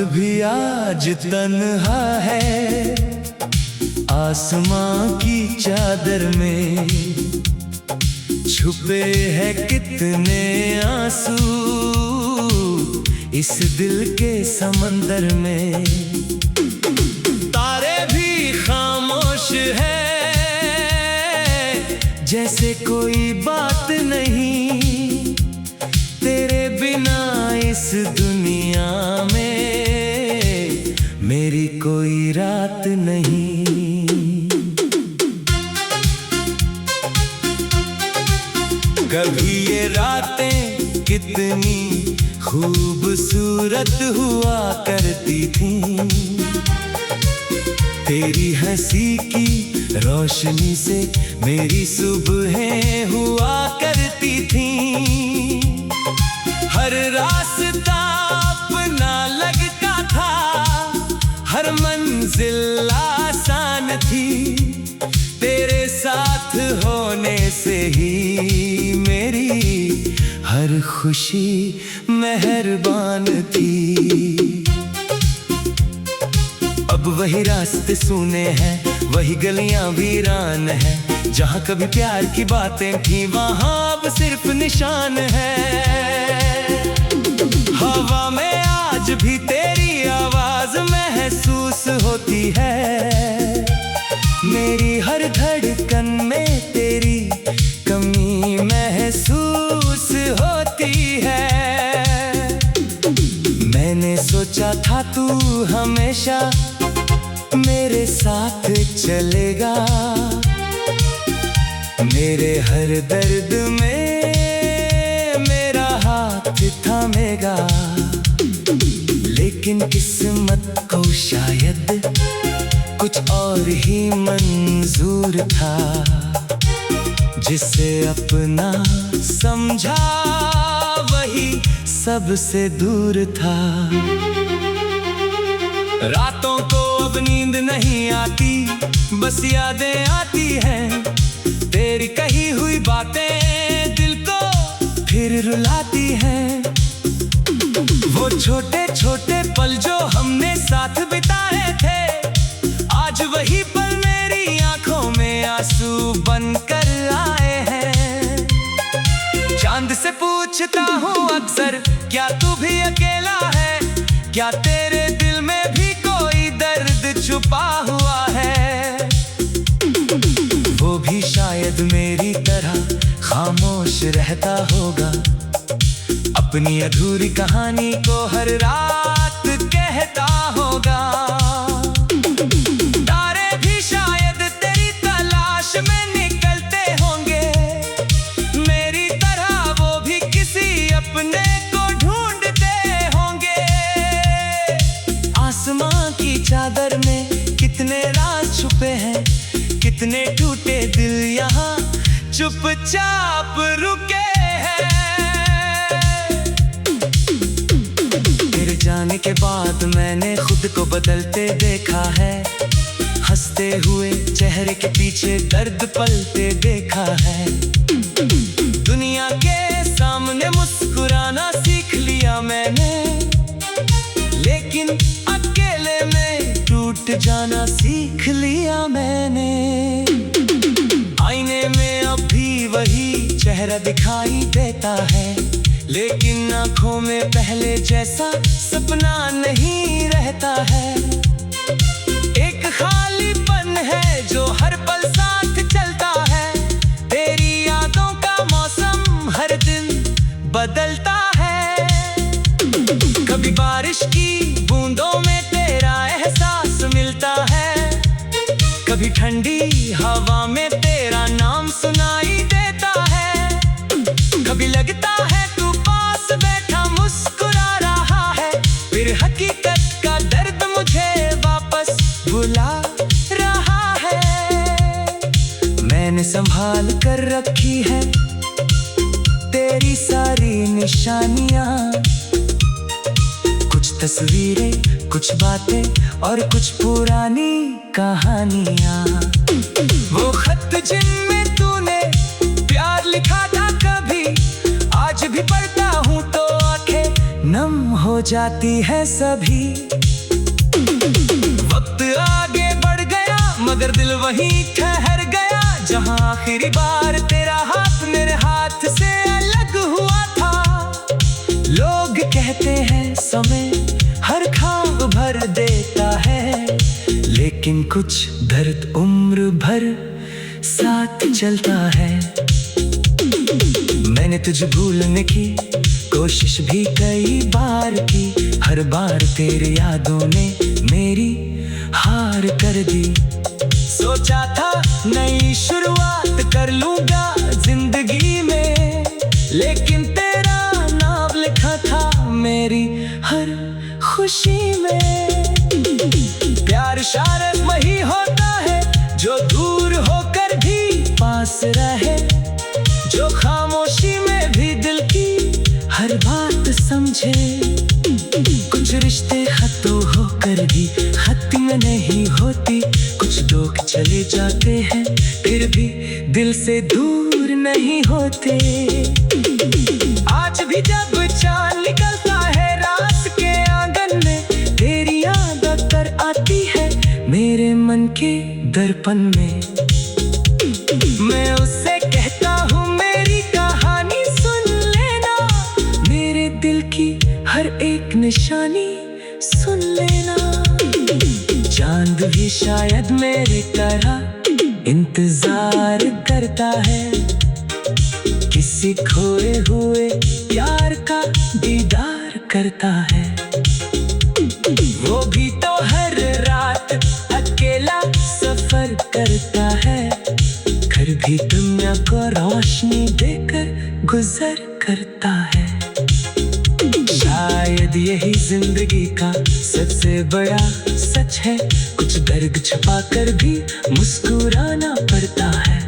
भी आज तन्हा है, आसमां की चादर में छुपे हैं कितने आंसू इस दिल के समंदर में। तारे भी खामोश है, जैसे कोई बात नहीं, तेरे बिना इस दुनिया में मेरी कोई रात नहीं। कभी ये रातें कितनी खूबसूरत हुआ करती थीं, तेरी हंसी की रोशनी से मेरी सुबहें हुआ करती थीं। हर रास्ता अपना लगता था, हर मंजिल आसान थी, तेरे साथ होने से ही मेरी हर खुशी मेहरबान थी। अब वही रास्ते सूने हैं, वही गलियां वीरान हैं, जहां कभी प्यार की बातें थी वहां अब सिर्फ निशान है। हवा में आज भी तेरी आवाज महसूस होती है, मेरी हर धड़कन में तेरी कमी महसूस होती है। मैंने सोचा था तू हमेशा मेरे साथ चलेगा, मेरे हर दर्द में मेरा हाथ थामेगा। लेकिन किस्मत को शायद कुछ और ही मंजूर था, जिसे अपना समझा वही सबसे दूर था। रातों को अब नींद नहीं आती, बस यादें आती हैं, तेरी कही हुई बातें दिल को फिर रुलाती हैं। वो छोटे छोटे पल जो हमने साथ बिताए थे, आज वही पल मेरी आंखों में आंसू बनकर आए हैं। चांद से पूछता हूँ अक्सर, क्या तू भी अकेला है, क्या तेरे दिल में भी कोई दर्द छुपा हुआ है। वो भी शायद मेरी तरह खामोश रहता होगा, अपनी अधूरी कहानी को हर रात कहता होगा। तारे भी शायद तेरी तलाश में निकलते होंगे, मेरी तरह वो भी किसी अपने को ढूंढते होंगे। आसमां की चादर में कितने राज छुपे हैं, कितने टूटे दिल यहाँ चुपचाप रुके हैं। तेरे जाने के बाद मैंने खुद को बदलते देखा है, हंसते हुए चेहरे के पीछे दर्द पलते देखा है। दुनिया के सामने मुस्कुराना सीख लिया मैंने, लेकिन अकेले में टूट जाना सीख लिया मैंने। आईने में अब भी वही चेहरा दिखाई देता है, लेकिन आंखों में पहले जैसा सपना नहीं रहता है। एक खालीपन है जो हर पल साथ चलता है, तेरी यादों का मौसम हर दिन बदलता है। कभी बारिश की बूंदों में तेरा एहसास मिलता है, कभी ठंडी हवा में तेरा नाम सुनाई देता है। कभी लगता है तू पास बैठा मुस्कुरा रहा है, फिर हकीकत का दर्द मुझे वापस बुला रहा है। मैंने संभाल कर रखी है तेरी सारी निशानियां, कुछ तस्वीरें, कुछ बातें और कुछ पुरानी कहानियां। वो खत जिनमें तूने प्यार लिखा था कभी, आज भी पढ़ता हूँ तो आंखें नम हो जाती है सभी। वक्त आगे बढ़ गया मगर दिल वहीं ठहर गया, जहां आखिरी बार तेरा हाथ मेरे हाथ से अलग हुआ था। लोग कहते हैं समय हर ख्वाब भर देता है, लेकिन कुछ दर्द उम्र भर साथ चलता है। मैंने तुझे भूलने की कोशिश भी कई बार की, हर बार तेरे यादों ने मेरी हार कर दी। सोचा था नई शुरुआत कर लूंगा जिंदगी में, लेकिन तेरा नाम लिखा था मेरी हर खुशी में। प्यार शायद वही होता है जो दूर होकर भी पास रहे, जो खामोशी में भी दिल की हर बात समझे। कुछ रिश्ते खत्म होकर भी खत्म नहीं होती, कुछ लोग चले जाते हैं फिर भी दिल से दूर नहीं होते। आज भी जब चांद निकलता है रात के आंगन में, तेरी याद कर आती है मेरे मन के दर्पण में। मैं उससे कहता हूँ मेरी कहानी सुन लेना, मेरे दिल की हर एक निशानी सुन लेना। चांद भी शायद मेरे तरह इंतजार करता है, किसी खोए हुए प्यार का दीदार करता है। वो भी तो हर रात अकेला सफर करता है, घर भी दुनिया को रोशनी देकर गुजर करता है। शायद यही जिंदगी का सबसे बड़ा सच है, कुछ दर्द छुपा कर भी मुस्कुराना पड़ता है,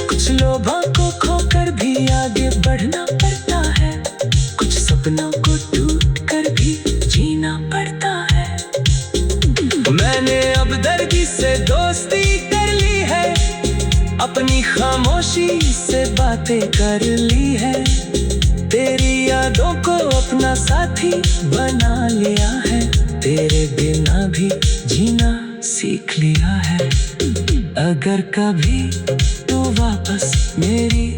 कुछ लोगों को खोकर भी आगे बढ़ना पड़ता है, कुछ सपनों को टूट कर भी जीना पड़ता है। मैंने अब दर्द से दोस्ती कर ली है, अपनी खामोशी से बातें कर ली है, तेरी यादों को अपना साथी बना लिया है, तेरे बिना भी जीना सीख लिया है। अगर कभी तो वापस मेरी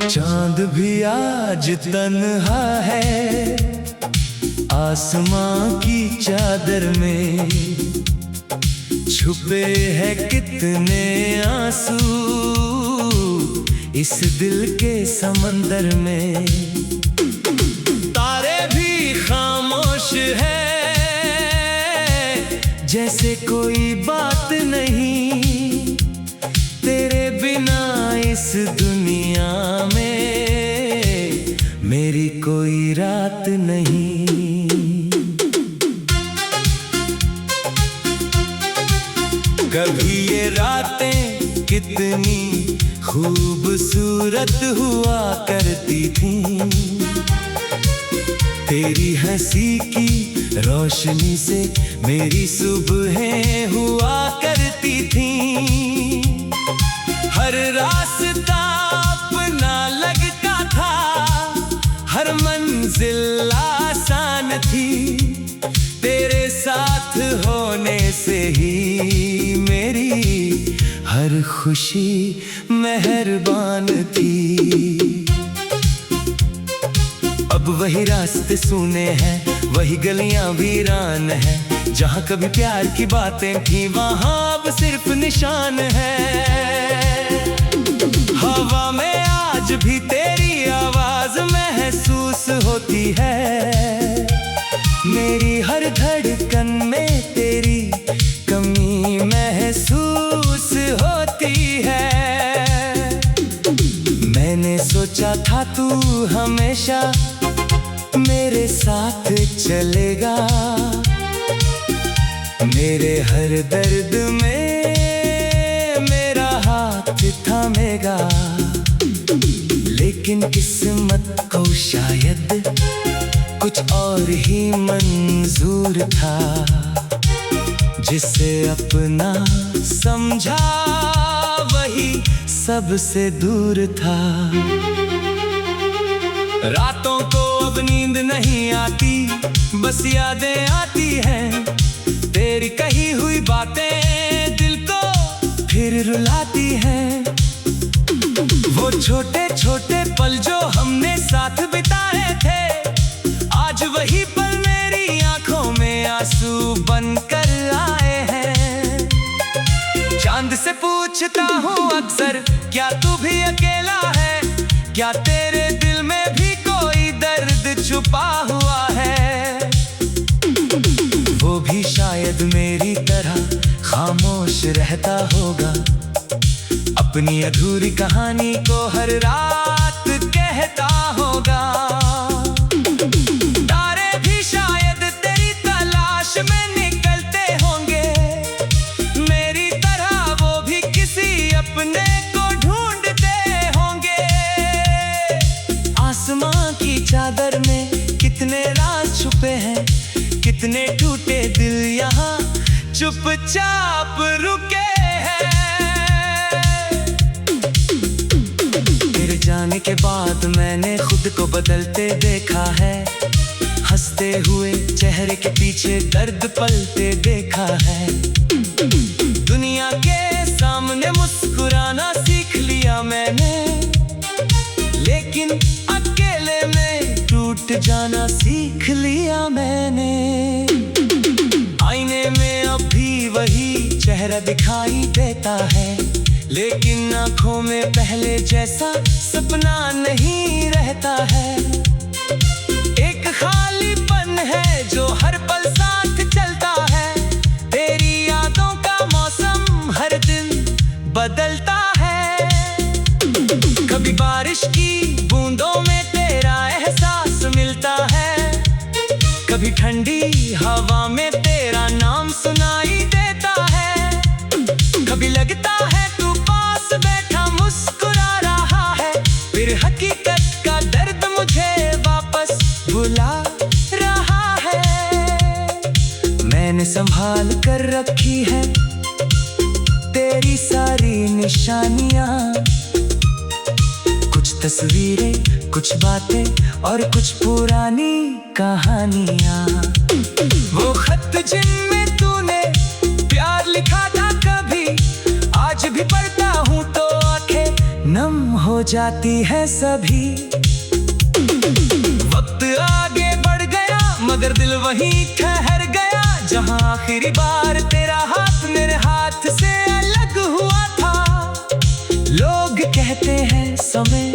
चांद भी आज तन्हा है आसमां की चादर में, छुपे हैं कितने आंसू इस दिल के समंदर में। तारे भी खामोश है जैसे कोई बात नहीं, तेरे बिना इस दुनिया में मेरी कोई रात नहीं। कभी ये रातें कितनी खूबसूरत हुआ करती थीं, तेरी हंसी की रोशनी से मेरी सुबहें हुआ करती थीं। हर रास्ता अपना लगता था, हर मंजिल आसान थी, तेरे साथ होने से ही मेरी हर खुशी मेहरबान थी। अब वही रास्ते सूने हैं, वही गलियां वीरान हैं, जहां कभी प्यार की बातें थी वहां अब सिर्फ निशान है। हवा में आज भी तेरी आवाज महसूस होती है, मेरी हर धड़कन में तेरी कमी महसूस होती है। मैंने सोचा था तू हमेशा मेरे साथ चलेगा, मेरे हर दर्द में मेरा हाथ थामेगा। लेकिन किस्मत को शायद कुछ और ही मंजूर था, जिसे अपना समझा वही सबसे दूर था। रातों को अब नींद नहीं आती, बस यादें आती हैं, तेरी कही हुई बातें दिल को फिर रुलाती हैं। वो छोटे छोटे पल जो हमने साथ बिताए थे, आज वही पल मेरी आंखों में आंसू बनकर आए हैं। चांद से पूछता हूँ अक्सर, क्या तू भी अकेला है? क्या तेरे दिल में भी कोई दर्द छुपा हुआ है? वो भी शायद मेरी तरह खामोश रहता होगा, अपनी अधूरी कहानी को हर रात कहता होगा। तारे भी शायद तेरी तलाश में निकलते होंगे, मेरी तरह वो भी किसी अपने को ढूंढते होंगे। आसमां की चादर में कितने राज छुपे हैं, कितने टूटे दिल यहाँ चुपचाप रुके हैं। तेरे जाने के बाद मैंने खुद को बदलते देखा है, हंसते हुए चेहरे के पीछे दर्द पलते देखा है। दुनिया के सामने मुस्कुराना सीख लिया मैंने, लेकिन अकेले में टूट जाना सीख लिया मैंने। आईने में अब भी वही चेहरा दिखाई देता है, लेकिन आंखों में पहले जैसा सपना नहीं रहता है। एक खालीपन है जो हर पल साथ चलता है, तेरी यादों का मौसम हर दिन बदलता है। कभी बारिश की बूंदों में तेरा एहसास मिलता है, कभी ठंडी हवा में तेरा नाम सुनाई देता है। कभी लगता है तू पास बैठा मुस्कुरा रहा है, फिर हकीकत का दर्द मुझे वापस बुला रहा है। मैंने संभाल कर रखी है तेरी सारी निशानियां, कुछ तस्वीरें, कुछ बातें और कुछ पुरानी कहानियां। वो खत जिनमें तूने प्यार लिखा था कभी, आज भी पढ़ता हूँ तो आंखें नम हो जाती है सभी। वक्त आगे बढ़ गया मगर दिल वहीं ठहर गया, जहाँ आखिरी बार तेरा हाथ मेरे हाथ से अलग हुआ था। लोग कहते हैं समय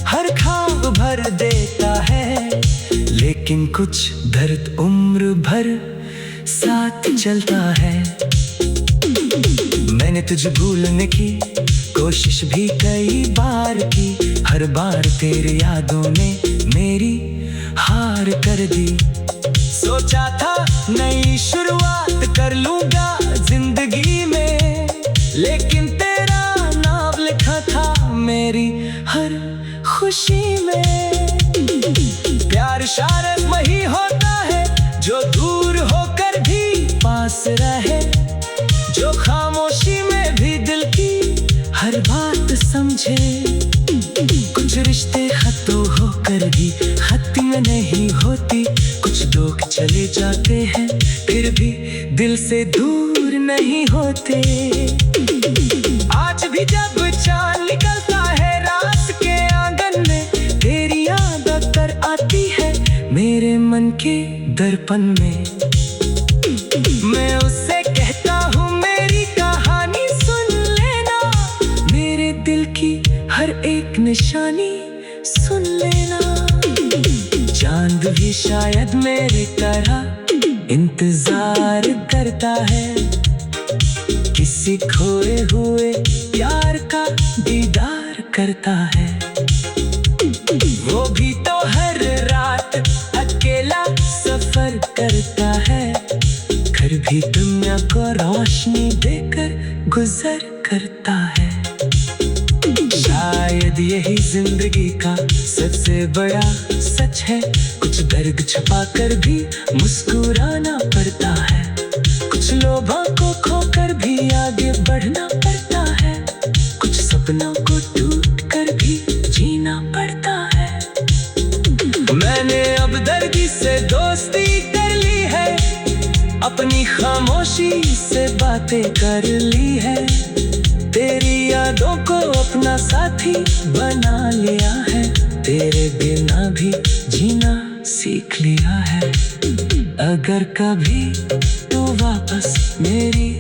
हर ख्वाब भर देता है, लेकिन कुछ दर्द उम्र भर साथ चलता है। मैंने तुझे भूलने की कोशिश भी कई बार की, हर बार तेरी यादों ने मेरी हार कर दी। सोचा था नई शुरुआत कर लूंगा जिंदगी में, लेकिन तेरा नाम लिखा था मेरी हर खुशी में। प्यार शायद वही होता है जो दूर होकर भी पास रहे, जो खामोशी में भी दिल की हर बात समझे। कुछ रिश्ते खत्म होकर भी खत्म नहीं होती, कुछ लोग चले जाते हैं फिर भी दिल से दूर नहीं होते। आज भी जब चांद निकलता है रात के आंगन में, तेरी याद अक्सर आती है मेरे मन के दर्पण में। मैं उससे कहता हूँ मेरी कहानी सुन लेना, मेरे दिल की हर एक निशानी सुन लेना। चांद भी शायद मेरी तरह इंतजार करता है, किसी खोए हुए प्यार का दीदार करता है। वो भी तो हर रात अकेला सफर करता है, घर भी दुनिया को रोशनी देकर गुजर करता है। शायद यही जिंदगी का सबसे बड़ा सच है, कुछ दर्द छुपा कर भी मुस्कुराना पड़ता है, कुछ लोगों को खोकर भी आगे बढ़ना पड़ता है, कुछ सपनों को टूट कर भी जीना पड़ता है। मैंने अब दर्दी से दोस्ती कर ली है, अपनी खामोशी से बातें कर ली है, तेरी यादों को अपना साथी बना लिया है, तेरे बिना भी जीना सीख लिया है। अगर कभी तू वापस मेरी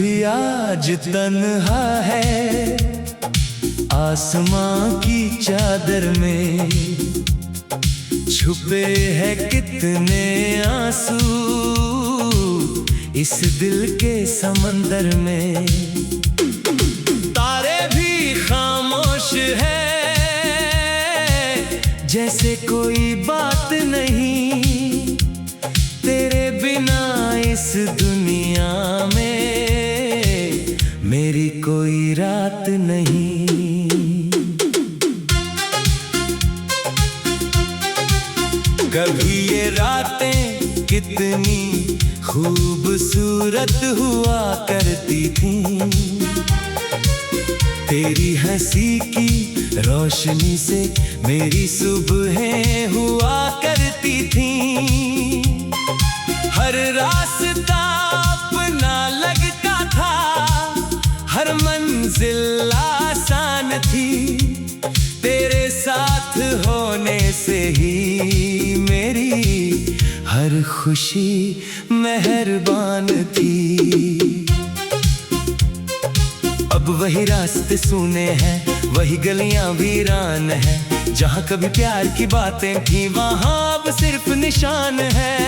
भी आज तन्हा है, आसमां की चादर में छुपे हैं कितने आंसू इस दिल के समंदर में। तारे भी खामोश है, जैसे कोई बात नहीं, तेरे बिना इस दुनिया में मेरी कोई रात नहीं। कभी ये रातें कितनी खूबसूरत हुआ करती थीं, तेरी हंसी की रोशनी से मेरी सुबहें हुआ करती थीं। हर रास्ता अपना लगता था, हर मंजिल आसान थी, तेरे साथ होने से ही मेरी हर खुशी मेहरबान थी। अब वही रास्ते सूने हैं, वही गलियां वीरान हैं, जहां कभी प्यार की बातें थी वहां अब सिर्फ निशान है।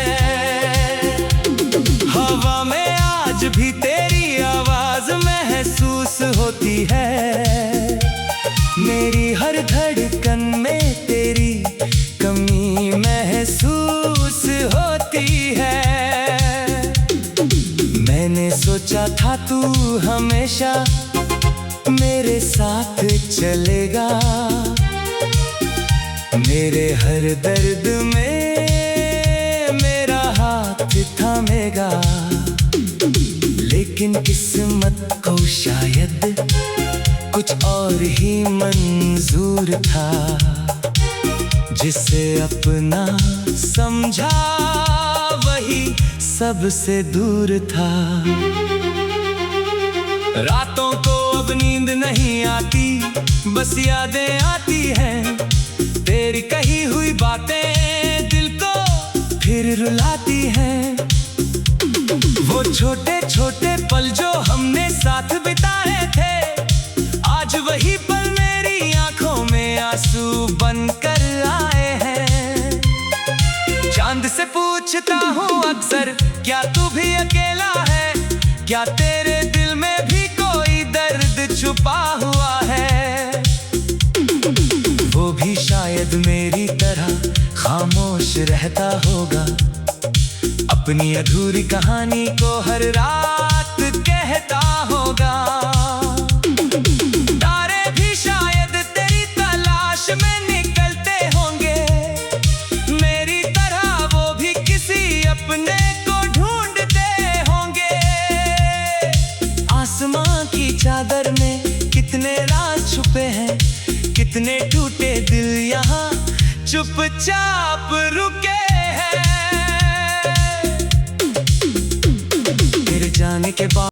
हवा में आज भी तेरी आवाज महसूस होती है, मेरी हर धड़कन में तेरी कमी महसूस होती है। मैंने सोचा था तू हमेशा मेरे साथ चलेगा, मेरे हर दर्द में मेरा हाथ थामेगा। लेकिन किस्मत को शायद कुछ और ही मंजूर था, जिसे अपना समझा वही सबसे दूर था। रातों को अब नींद नहीं आती, बस यादें आती हैं, तेरी कही हुई बातें दिल को फिर रुलाती हैं। वो छोटे छोटे पल जो हमने साथ बिताए थे, आज वही पल मेरी आंखों में आंसू बनकर आए हैं। चांद से पूछता हूँ अक्सर, क्या तू भी अकेला है, क्या तेरे दिल में भी कोई दर्द छुपा हुआ है। वो भी शायद मेरी तरह खामोश रहता होगा, अपनी अधूरी कहानी को हर रात कहता होगा। तारे भी शायद तेरी तलाश में निकलते होंगे, मेरी तरह वो भी किसी अपने को ढूंढते होंगे। आसमां की चादर में कितने राज छुपे हैं, कितने टूटे दिल यहाँ चुपचाप रुके हैं। तेरे जाने के बाद